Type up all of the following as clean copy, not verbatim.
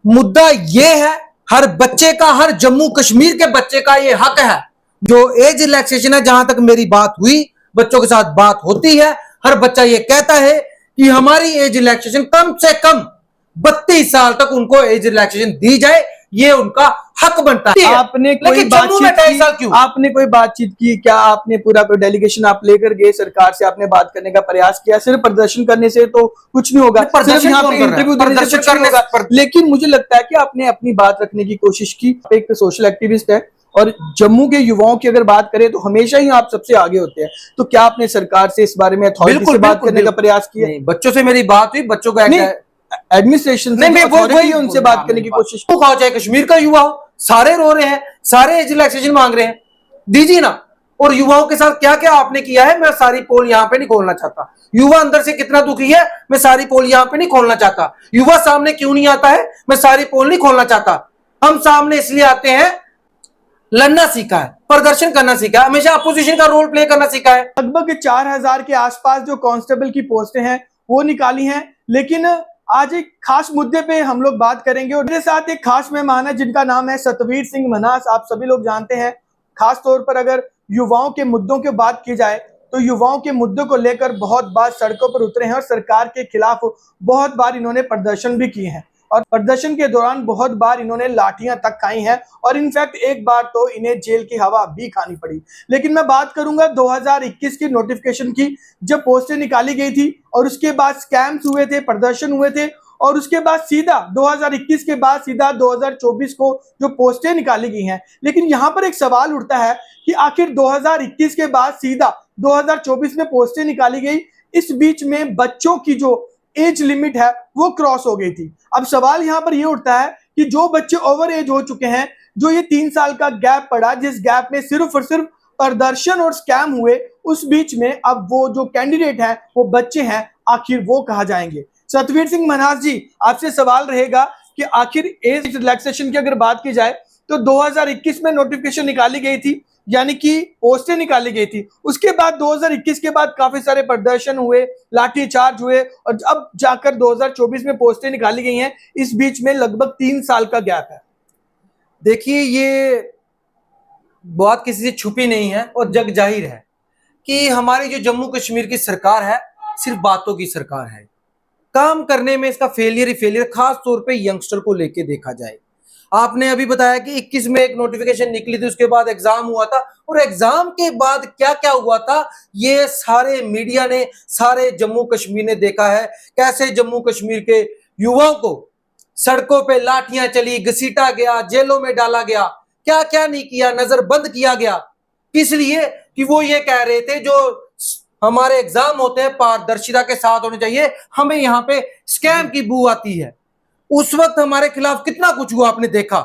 मुद्दा ये है, हर बच्चे का, हर जम्मू कश्मीर के बच्चे का ये हक है। जो एज रिलैक्सेशन है, जहां तक मेरी बात हुई, बच्चों के साथ बात होती है, हर बच्चा ये कहता है कि हमारी एज रिलैक्सेशन कम से कम 32 साल तक उनको एज रिलैक्सेशन दी जाए, ये उनका हक बनता है। आपने कोई लेकिन जम्मू में 2.5 साल क्यों? आपने कोई बातचीत की क्या? आपने पूरा कोई डेलीगेशन आप लेकर गए सरकार से? आपने बात करने का प्रयास किया? सिर्फ प्रदर्शन करने से तो कुछ नहीं होगा, सिर्फ यहाँ पे इंटरव्यू देने से कुछ नहीं होगा। लेकिन मुझे लगता है कि आपने अपनी बात रखने की कोशिश की। एक सोशल एक्टिविस्ट है और जम्मू के युवाओं की अगर बात करें तो हमेशा ही आप सबसे आगे होते हैं। तो क्या आपने सरकार से इस बारे में अथॉरिटी से बात करने का प्रयास किया? बच्चों से मेरी बात हुई, बच्चों का एडमिनिस्ट्रेशन से उनसे बात करने की कोशिश। चाहे कश्मीर का युवा हो, सारे रो रहे हैं, सारे एज रिलैक्सेशन मांग रहे हैं, दीजिए ना। और युवाओं के साथ क्या क्या आपने किया है, मैं सारी पोल यहाँ पे नहीं खोलना चाहता। युवा अंदर से कितना दुखी है, मैं सारी पोल यहाँ पे नहीं खोलना चाहता। युवा सामने क्यों नहीं आता है, मैं सारी पोल नहीं खोलना चाहता। हम सामने इसलिए आते हैं, लड़ना सीखा है, प्रदर्शन करना सीखा है, हमेशा अपोजिशन का रोल प्ले करना सीखा है। लगभग 4000 के आसपास जो कांस्टेबल की पोस्टें हैं वो निकाली हैं। लेकिन आज एक खास मुद्दे पे हम लोग बात करेंगे और मेरे साथ एक खास मेहमान है जिनका नाम है सतवीर सिंह मन्हास। आप सभी लोग जानते हैं, खास तौर पर अगर युवाओं के मुद्दों की बात की जाए तो युवाओं के मुद्दों को लेकर बहुत बार सड़कों पर उतरे हैं और सरकार के खिलाफ बहुत बार इन्होंने प्रदर्शन भी किए हैं। और प्रदर्शन के दौरान बहुत बार इन्होंने लाठियां तक खाई हैं और इनफैक्ट एक बार तो इन्हें जेल की हवा भी खानी पड़ी। लेकिन मैं बात करूंगा 2021 की नोटिफिकेशन की, जब पोस्टें निकाली गई थी और उसके बाद स्कैम्स हुए थे, प्रदर्शन हुए थे और उसके बाद सीधा 2021 के बाद सीधा 2024 को जो पोस्टें निकाली गई हैं। लेकिन यहां पर एक सवाल उठता है कि आखिर 2021 के बाद सीधा 2024 में पोस्टें निकाली गई, इस बीच में बच्चों की जो एज लिमिट है वो क्रॉस हो गई थी। अब सवाल यहां पर ये उठता है कि जो बच्चे ओवर एज हो चुके हैं, जो ये 3 साल का गैप पड़ा, जिस गैप में सिर्फ और सिर्फ प्रदर्शन और स्कैम हुए, उस बीच में अब वो जो कैंडिडेट है, वो बच्चे हैं, आखिर वो कहां जाएंगे? सतवीर सिंह मन्हास जी, आपसे सवाल रहेगा कि आखिर एज रिलैक्सेशन की अगर बात की जाए तो 2021 में नोटिफिकेशन निकाली गई थी, यानी कि पोस्टें निकाली गई थी। उसके बाद 2021 के बाद काफी सारे प्रदर्शन हुए, लाठीचार्ज हुए और अब जाकर 2024 में पोस्टें निकाली गई हैं। इस बीच में लगभग 3 साल का गैप है। देखिए, ये बात किसी से छुपी नहीं है और जग जाहिर है कि हमारी जो जम्मू कश्मीर की सरकार है, सिर्फ बातों की सरकार है। काम करने में इसका फेलियर ही फेलियर, खास तौर पे यंगस्टर को लेके देखा जाए। आपने अभी बताया कि 21 में एक नोटिफिकेशन निकली थी, उसके बाद एग्जाम हुआ था और एग्जाम के बाद क्या क्या हुआ था, ये सारे मीडिया ने, सारे जम्मू कश्मीर ने देखा है। कैसे जम्मू कश्मीर के युवाओं को सड़कों पे लाठियां चली, घसीटा गया, जेलों में डाला गया, क्या क्या नहीं किया, नजरबंद किया गया। किस लिए? कि वो ये कह रहे थे जो हमारे एग्जाम होते हैं पारदर्शिता के साथ होने चाहिए, हमें यहाँ पे स्कैम की बू आती है। उस वक्त हमारे खिलाफ कितना कुछ हुआ आपने देखा,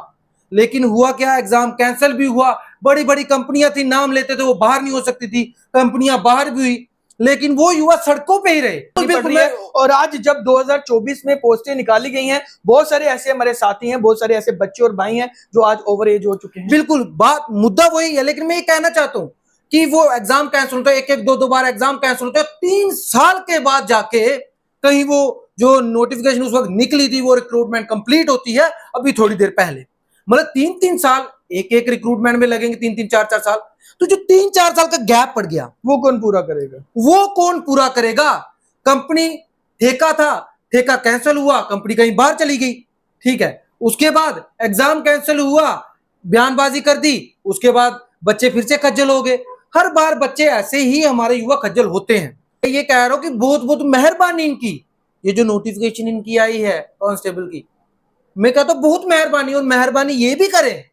लेकिन हुआ क्या? एग्जाम कैंसिल भी हुआ। बड़ी बड़ी कंपनियां थी, नाम लेते थे, वो बाहर नहीं हो सकती थी, कंपनियां बाहर भी हुई, लेकिन वो युवा सड़कों पे ही रहे। और आज जब 2024 में पोस्टें निकाली गई हैं, बहुत सारे ऐसे हमारे साथी हैं, बहुत सारे ऐसे बच्चे और भाई हैं जो आज ओवर एज हो चुके हैं। बिल्कुल, बात मुद्दा वही है। लेकिन मैं ये कहना चाहता हूं कि वो एग्जाम कैंसिल होता है, एक एक दो बार एग्जाम कैंसिल होता है, 3 साल के बाद जाके कहीं वो जो नोटिफिकेशन उस वक्त निकली थी, वो रिक्रूटमेंट कंप्लीट होती है अभी थोड़ी देर पहले। मतलब 3-3 साल एक एक रिक्रूटमेंट में लगेंगे, 3-3 4-4 साल। तो जो 3-4 साल का गैप पड़ गया, वो कौन पूरा करेगा? वो कौन पूरा करेगा? कंपनी ठेका था, ठेका कैंसिल हुआ, कंपनी कहीं बाहर चली गई, ठीक है। उसके बाद एग्जाम कैंसिल हुआ, बयानबाजी कर दी, उसके बाद बच्चे फिर से खज्जल हो गए। हर बार बच्चे ऐसे ही हमारे युवा खज्जल होते हैं। ये कह रहा हूं कि बहुत बहुत मेहरबानी इनकी, ये जो नोटिफिकेशन इनकी आई है कांस्टेबल की, मैं कहता हूं बहुत मेहरबानी। और मेहरबानी ये भी करें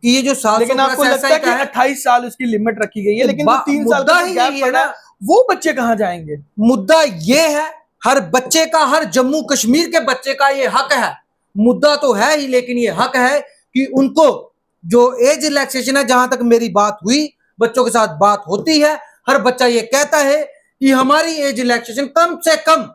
कि ये जो साल, लेकिन आपको लगता है कि 28 साल उसकी लिमिट रखी गई है, लेकिन वो 3 साल का गैप पड़ा, वो बच्चे कहां जाएंगे? मुद्दा ये है, हर बच्चे का, हर जम्मू कश्मीर के बच्चे का ये हक है। मुद्दा तो है ही, लेकिन ये हक है कि उनको जो एज रिलैक्सेशन है, जहां तक मेरी बात हुई, बच्चों के साथ बात होती है, हर बच्चा ये कहता है कि हमारी एज रिलैक्सेशन कम से कम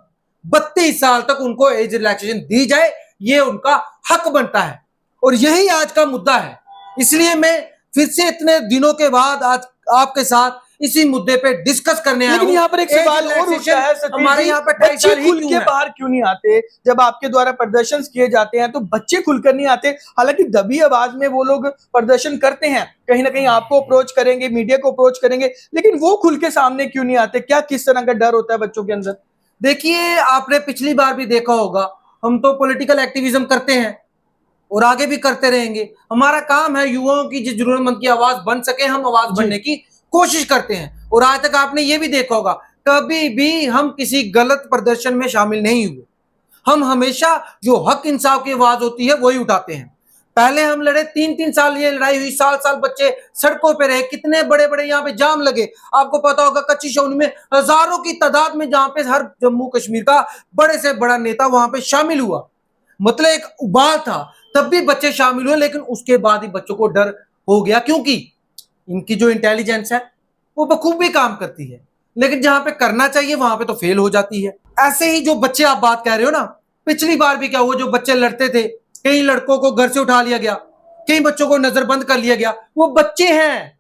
32 साल तक उनको एज रिलैक्सेशन दी जाए, ये उनका हक बनता है। और यही आज का मुद्दा है। इसलिए मैं फिर से इतने दिनों के बाद आज आपके साथ इसी मुद्दे पे डिस्कस करने आया लेकिन हूं। यहाँ पर एक एज सवाल और उठता है सतीश हमारे जी, यहाँ पे 2.5 बच्चे साल ही खुल क्यों के है? बाहर क्यों नहीं आते? जब आपके द्वारा प्रदर्शन किए जाते हैं तो बच्चे खुलकर नहीं आते, हालांकि दबी आवाज में वो लोग प्रदर्शन करते हैं, कहीं ना कहीं आपको अप्रोच करेंगे, मीडिया को अप्रोच करेंगे, लेकिन वो खुल के सामने क्यों नहीं आते? क्या किस तरह का डर होता है बच्चों के अंदर? देखिए, आपने पिछली बार भी देखा होगा, हम तो पॉलिटिकल एक्टिविज्म करते हैं और आगे भी करते रहेंगे। हमारा काम है युवाओं की जिस जरूरतमंद की आवाज बन सके, हम आवाज जी। बनने की कोशिश करते हैं। और आज तक आपने ये भी देखा होगा, कभी भी हम किसी गलत प्रदर्शन में शामिल नहीं हुए। हम हमेशा जो हक इंसाफ की आवाज होती है वही उठाते हैं। पहले हम लड़े, 3-3 साल ये लड़ाई हुई, साल-साल बच्चे सड़कों पे रहे, कितने बड़े-बड़े यहाँ पे जाम लगे। आपको पता होगा कच्ची छावनी में हजारों की तादाद में जहाँ पे हर जम्मू कश्मीर का बड़े से बड़ा नेता वहां पे शामिल हुआ। मतलब एक उबाल था, तब भी बच्चे शामिल हुए, लेकिन उसके बाद ही बच्चों को डर हो गया, क्योंकि इनकी जो इंटेलिजेंस है वो बखूबी काम करती है, लेकिन जहां पे करना चाहिए वहां पे तो फेल हो जाती है। ऐसे ही जो बच्चे आप बात कह रहे हो ना, पिछली बार भी क्या हुआ, जो बच्चे लड़ते थे, कई लड़कों को घर से उठा लिया गया, कई बच्चों को नजरबंद कर लिया गया। वो बच्चे हैं,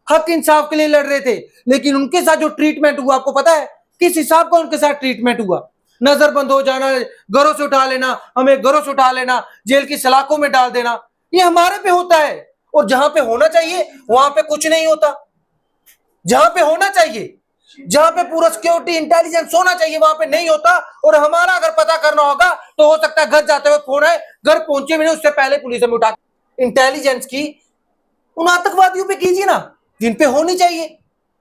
हक इंसाफ के लिए लड़ रहे थे, लेकिन उनके साथ जो ट्रीटमेंट हुआ, आपको पता है किस हिसाब का उनके साथ ट्रीटमेंट हुआ? नजरबंद हो जाना, घरों से उठा लेना, हमें घरों से उठा लेना, जेल की सलाखों में डाल देना, ये हमारे पे होता है। और जहां पे होना चाहिए वहां पे कुछ नहीं होता। जहां पे होना चाहिए, जहां पे पूरा सिक्योरिटी इंटेलिजेंस होना चाहिए, वहां पे नहीं होता। और हमारा अगर पता करना होगा तो हो सकता है घर जाते हुए फोन है, घर पहुंचे भी नहीं उससे पहले पुलिस में उठा। इंटेलिजेंस की उन आतंकवादियों पे कीजिए ना जिन पे होनी चाहिए,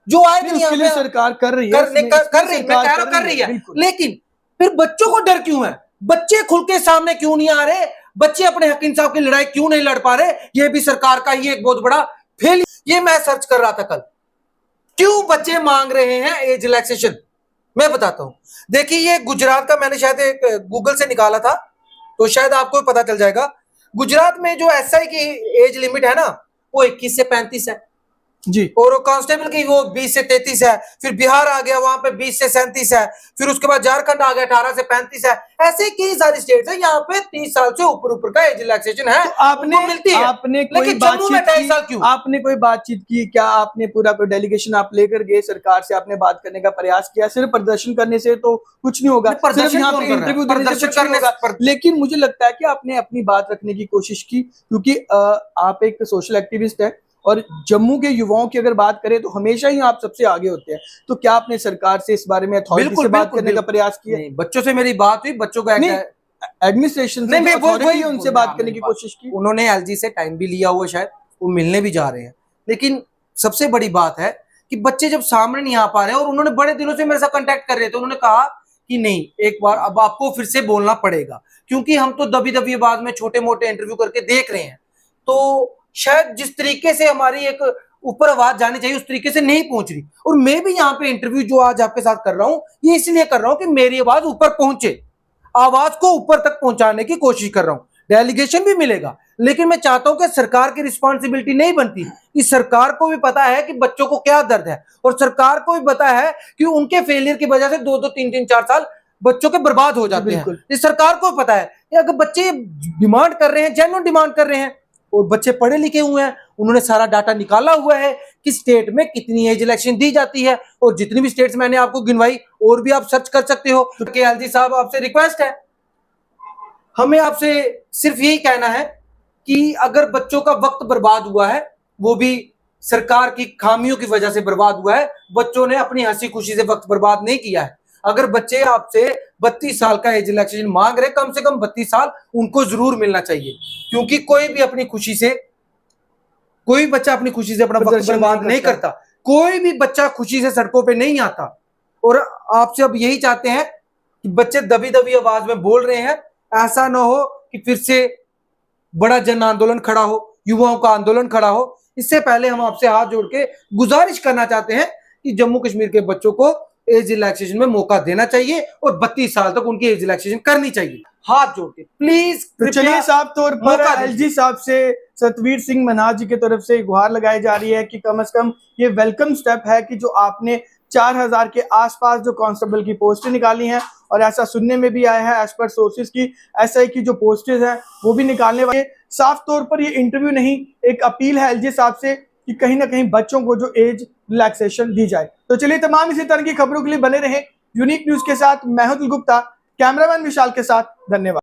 जो आए दिन उसके लिए सरकार कर रही है, कर रही, मैं कह रहा हूं कर रही है, बिल्कुल। लेकिन फिर बच्चों को डर क्यों है? बच्चे खुल के सामने क्यों नहीं आ रहे? बच्चे अपने हक इंसाफ की लड़ाई क्यों नहीं लड़ पा रहे? ये भी सरकार का ही एक बहुत बड़ा फेल। ये मैं सर्च कर रहा था कल, क्यों बच्चे मांग रहे हैं एज रिलैक्सेशन, मैं बताता हूं। देखिए, ये गुजरात का मैंने शायद एक गूगल से निकाला था, तो शायद आपको पता चल जाएगा। गुजरात में जो एसआई की एज लिमिट है ना, वो 21 से 35 है जी। और वो कांस्टेबल की वो 20 से 33 है। फिर बिहार आ गया, वहां पे 20 से 37 है। फिर उसके बाद झारखंड आ गया, 18 से 35 है। ऐसे कई सारी स्टेट्स है, यहाँ पे 30 साल से ऊपर का एज रिलैक्सेशन है, तो आपने मिलती है। आपने कोई लेकिन जम्मू में 2.5 साल क्यों? आपने कोई बातचीत की क्या? आपने पूरा कोई डेलीगेशन आप लेकर गए सरकार से, आपने बात करने का प्रयास किया? सिर्फ प्रदर्शन करने से तो कुछ नहीं होगा, सिर्फ यहाँ पे इंटरव्यू देने से कुछ नहीं होगा। लेकिन मुझे लगता है कि आपने अपनी बात रखने की कोशिश की, क्योंकि आप एक सोशल एक्टिविस्ट है और जम्मू के युवाओं की अगर बात करें तो हमेशा ही आप सबसे आगे होते हैं। तो क्या आपने सरकार से इस बारे में अथॉरिटी से बात करने का प्रयास किया? नहीं, बच्चों से मेरी बात हुई, बच्चों को एडमिनिस्ट्रेशन से, अथॉरिटी है, उनसे बात करने की कोशिश की। उन्होंने एलजी से टाइम भी लिया हुआ, शायद वो मिलने भी जा रहे हैं। लेकिन सबसे बड़ी बात है कि बच्चे जब सामने नहीं आ पा रहे, और उन्होंने बड़े दिनों से मेरे साथ कांटेक्ट कर रहे थे, उन्होंने कहा कि नहीं, एक बार अब आपको फिर से बोलना पड़ेगा, क्योंकि हम तो दबी दबी आवाज में छोटे मोटे इंटरव्यू करके देख रहे हैं, तो शायद जिस तरीके से हमारी एक ऊपर आवाज जानी चाहिए उस तरीके से नहीं पहुंच रही। और मैं भी यहाँ पे इंटरव्यू जो आज आपके साथ कर रहा हूं, ये इसलिए कर रहा हूं कि मेरी आवाज ऊपर पहुंचे, आवाज को ऊपर तक पहुंचाने की कोशिश कर रहा हूं। डेलीगेशन भी मिलेगा, लेकिन मैं चाहता हूं कि सरकार की रिस्पॉन्सिबिलिटी नहीं बनती कि सरकार को भी पता है कि बच्चों को क्या दर्द है, और सरकार को भी पता है कि उनके फेलियर की वजह से 2-2, 3-3, 4 साल बच्चों के बर्बाद हो जाते हैं। इस सरकार को पता है कि अगर बच्चे डिमांड कर रहे हैं, जेन्युइन डिमांड कर रहे हैं, और बच्चे पढ़े लिखे हुए हैं, उन्होंने सारा डाटा निकाला हुआ है कि स्टेट में कितनी एज इलेक्शन दी जाती है, और जितनी भी स्टेट्स मैंने आपको गिनवाई, और भी आप सर्च कर सकते हो। तो केएलजी साहब, आपसे रिक्वेस्ट है, हमें आपसे सिर्फ यही कहना है कि अगर बच्चों का वक्त बर्बाद हुआ है, वो भी सरकार की खामियों की वजह से बर्बाद हुआ है, बच्चों ने अपनी हंसी खुशी से वक्त बर्बाद नहीं किया है। अगर बच्चे आपसे 32 साल का एज रिलैक्सेशन मांग रहे, कम से कम 32 साल उनको जरूर मिलना चाहिए, क्योंकि कोई भी अपनी खुशी से, कोई बच्चा अपनी खुशी से अपना वक्त बर्बाद नहीं करता, कोई भी बच्चा खुशी से सड़कों पे नहीं आता। और आपसे अब यही चाहते हैं कि बच्चे दबी दबी आवाज में बोल रहे हैं, ऐसा ना हो कि फिर से बड़ा जन आंदोलन खड़ा हो, युवाओं का आंदोलन खड़ा हो। इससे पहले हम आपसे हाथ जोड़ के गुजारिश करना चाहते हैं कि जम्मू कश्मीर के बच्चों को एज रिलैक्सेशन में मौका देना चाहिए, और 32 साल तक उनकी एज रिलैक्सेशन करनी चाहिए। हाथ जोड़ के प्लीज। तो चलिए, साफ तौर पर एलजी साहब से सतवीर सिंह मनास जी की तरफ से गुहार लगाई जा रही है कि कम से कम ये वेलकम स्टेप है कि जो आपने 4000 के आसपास जो कांस्टेबल की पोस्टें निकाली हैं, और ऐसा सुनने में भी आया है एज पर सोर्सेज की एसआई की जो पोस्टें हैं वो भी निकालने वाले। साफ तौर पर ये इंटरव्यू नहीं, एक अपील है एलजी साहब से कि कहीं ना कहीं बच्चों को जो एज रिलैक्सेशन दी जाए। तो चलिए तमाम इसी तरह की खबरों के लिए बने रहें यूनिक न्यूज के साथ। मैं हूं अतुल गुप्ता, कैमरामैन विशाल के साथ। धन्यवाद।